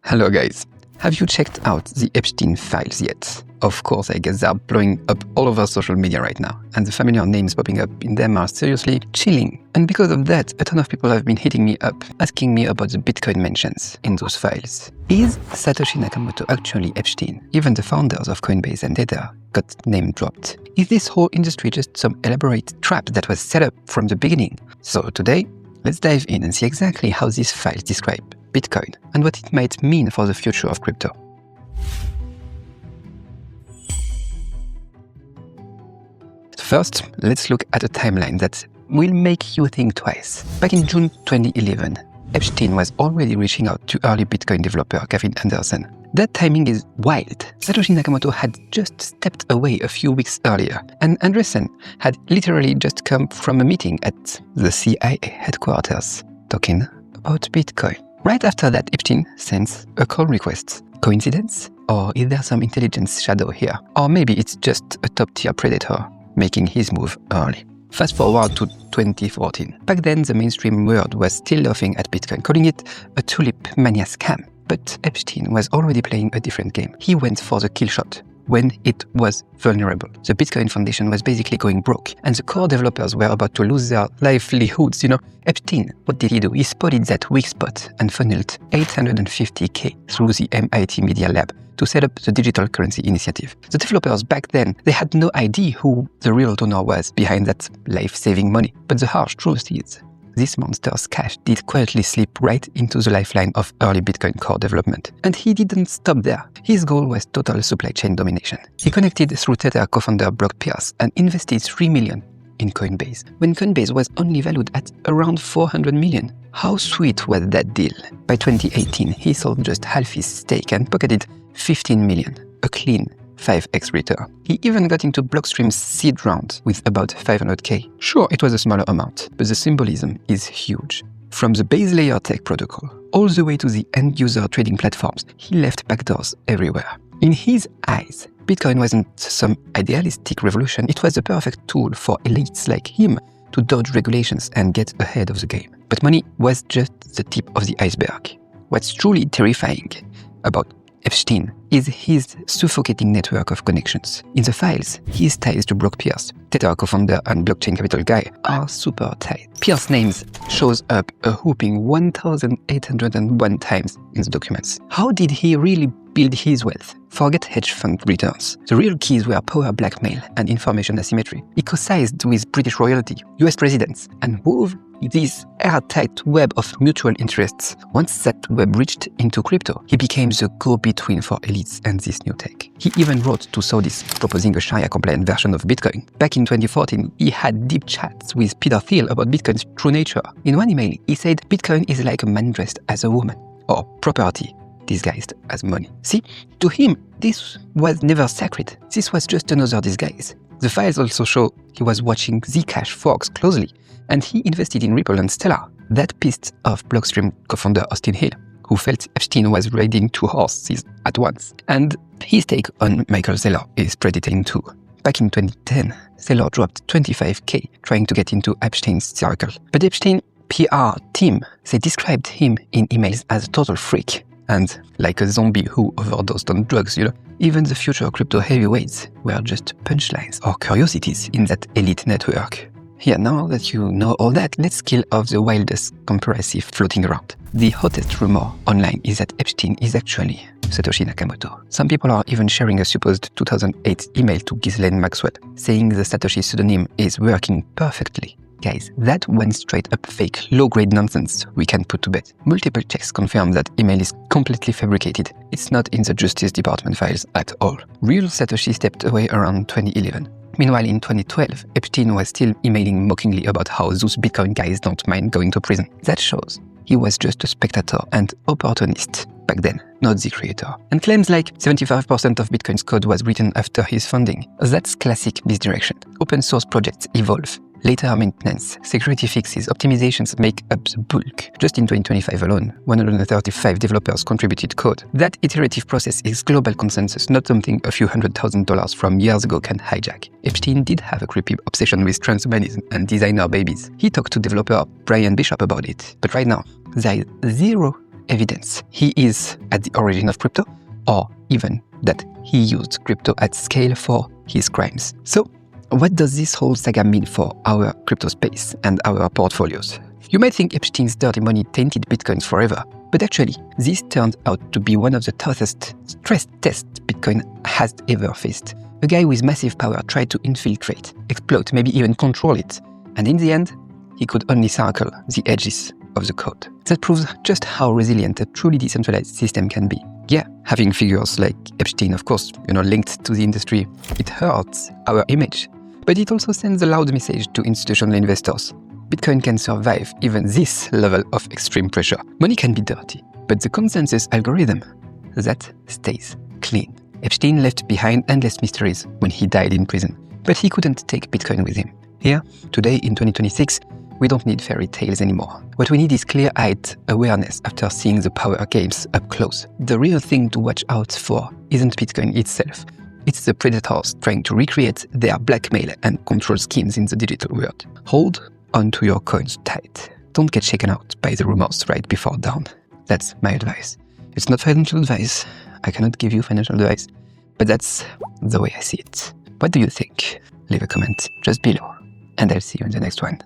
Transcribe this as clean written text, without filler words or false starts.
Hello guys, have you checked out the Epstein files yet? Of course, I guess they're blowing up all over social media right now, and the familiar names popping up in them are seriously chilling. And because of that, a ton of people have been hitting me up, asking me about the Bitcoin mentions in those files. Is Satoshi Nakamoto actually Epstein? Even the founders of Coinbase and Tether got name dropped. Is this whole industry just some elaborate trap that was set up from the beginning? So today, let's dive in and see exactly how these files describe Bitcoin and what it might mean for the future of crypto. First, let's look at a timeline that will make you think twice. Back in June 2011, Epstein was already reaching out to early Bitcoin developer Gavin Anderson. That timing is wild. Satoshi Nakamoto had just stepped away a few weeks earlier, and Anderson had literally just come from a meeting at the CIA headquarters, talking about Bitcoin. Right after that, Epstein sends a call request. Coincidence? Or is there some intelligence shadow here? Or maybe it's just a top-tier predator making his move early. Fast forward to 2014. Back then, the mainstream world was still laughing at Bitcoin, calling it a tulip mania scam. But Epstein was already playing a different game. He went for the kill shot when it was vulnerable. The Bitcoin Foundation was basically going broke, and the core developers were about to lose their livelihoods. Epstein, what did he do? He spotted that weak spot and funneled $850K through the MIT Media Lab to set up the digital currency initiative. The developers back then, they had no idea who the real donor was behind that life-saving money. But the harsh truth is, this monster's cash did quietly slip right into the lifeline of early Bitcoin core development. And he didn't stop there. His goal was total supply chain domination. He connected through Tether co-founder Brock Pierce and invested $3 million in Coinbase, when Coinbase was only valued at around $400 million. How sweet was that deal? By 2018, he sold just half his stake and pocketed $15 million, a clean 5x return. He even got into Blockstream's seed round with about $500K. Sure, it was a smaller amount, but the symbolism is huge. From the base layer tech protocol all the way to the end-user trading platforms, he left backdoors everywhere. In his eyes, Bitcoin wasn't some idealistic revolution, it was the perfect tool for elites like him to dodge regulations and get ahead of the game. But money was just the tip of the iceberg. What's truly terrifying about Epstein is his suffocating network of connections. In the files, his ties to Brock Pierce, Tether co-founder and blockchain capital guy, are super tight. Pierce's names shows up a whopping 1,801 times in the documents. How did he really build his wealth? Forget hedge fund returns. The real keys were power blackmail and information asymmetry. He co-sized with British royalty, US presidents, and wove this airtight web of mutual interests. Once that web reached into crypto, he became the go-between for elites and this new tech. He even wrote to Saudis proposing a Sharia-compliant version of Bitcoin. Back in 2014, he had deep chats with Peter Thiel about Bitcoin's true nature. In one email, he said Bitcoin is like a man dressed as a woman, or property disguised as money. See, to him, this was never sacred. This was just another disguise. The files also show he was watching Zcash forks closely, and he invested in Ripple and Stellar. That pissed off Blockstream co-founder Austin Hill, who felt Epstein was riding two horses at once. And his take on Michael Saylor is pretty tame too. Back in 2010, Saylor dropped $25K trying to get into Epstein's circle. But Epstein PR team, they described him in emails as a total freak and like a zombie who overdosed on drugs, Even the future crypto heavyweights were just punchlines or curiosities in that elite network. Yeah, now that you know all that, let's kill off the wildest conspiracy floating around. The hottest rumor online is that Epstein is actually Satoshi Nakamoto. Some people are even sharing a supposed 2008 email to Ghislaine Maxwell, saying the Satoshi pseudonym is working perfectly. Guys, that one straight-up fake, low-grade nonsense we can put to bed. Multiple checks confirm that email is completely fabricated. It's not in the Justice Department files at all. Real Satoshi stepped away around 2011. Meanwhile, in 2012, Epstein was still emailing mockingly about how those Bitcoin guys don't mind going to prison. That shows he was just a spectator and opportunist back then, not the creator. And claims like 75% of Bitcoin's code was written after his funding. That's classic misdirection. Open source projects evolve. Later maintenance, security fixes, optimizations make up the bulk. Just in 2025 alone, 135 developers contributed code. That iterative process is global consensus, not something a few $100,000 from years ago can hijack. Epstein did have a creepy obsession with transhumanism and designer babies. He talked to developer Brian Bishop about it. But right now, there is zero evidence he is at the origin of crypto, or even that he used crypto at scale for his crimes. So, what does this whole saga mean for our crypto space and our portfolios? You might think Epstein's dirty money tainted Bitcoins forever, but actually, this turned out to be one of the toughest stress tests Bitcoin has ever faced. A guy with massive power tried to infiltrate, exploit, maybe even control it, and in the end, he could only circle the edges of the code. That proves just how resilient a truly decentralized system can be. Yeah, having figures like Epstein, of course, linked to the industry, it hurts our image, but it also sends a loud message to institutional investors. Bitcoin can survive even this level of extreme pressure. Money can be dirty, but the consensus algorithm, that stays clean. Epstein left behind endless mysteries when he died in prison, but he couldn't take Bitcoin with him. Here, today in 2026, we don't need fairy tales anymore. What we need is clear-eyed awareness after seeing the power games up close. The real thing to watch out for isn't Bitcoin itself. It's the predators trying to recreate their blackmail and control schemes in the digital world. Hold onto your coins tight. Don't get shaken out by the rumors right before dawn. That's my advice. It's not financial advice. I cannot give you financial advice, but that's the way I see it. What do you think? Leave a comment just below, and I'll see you in the next one.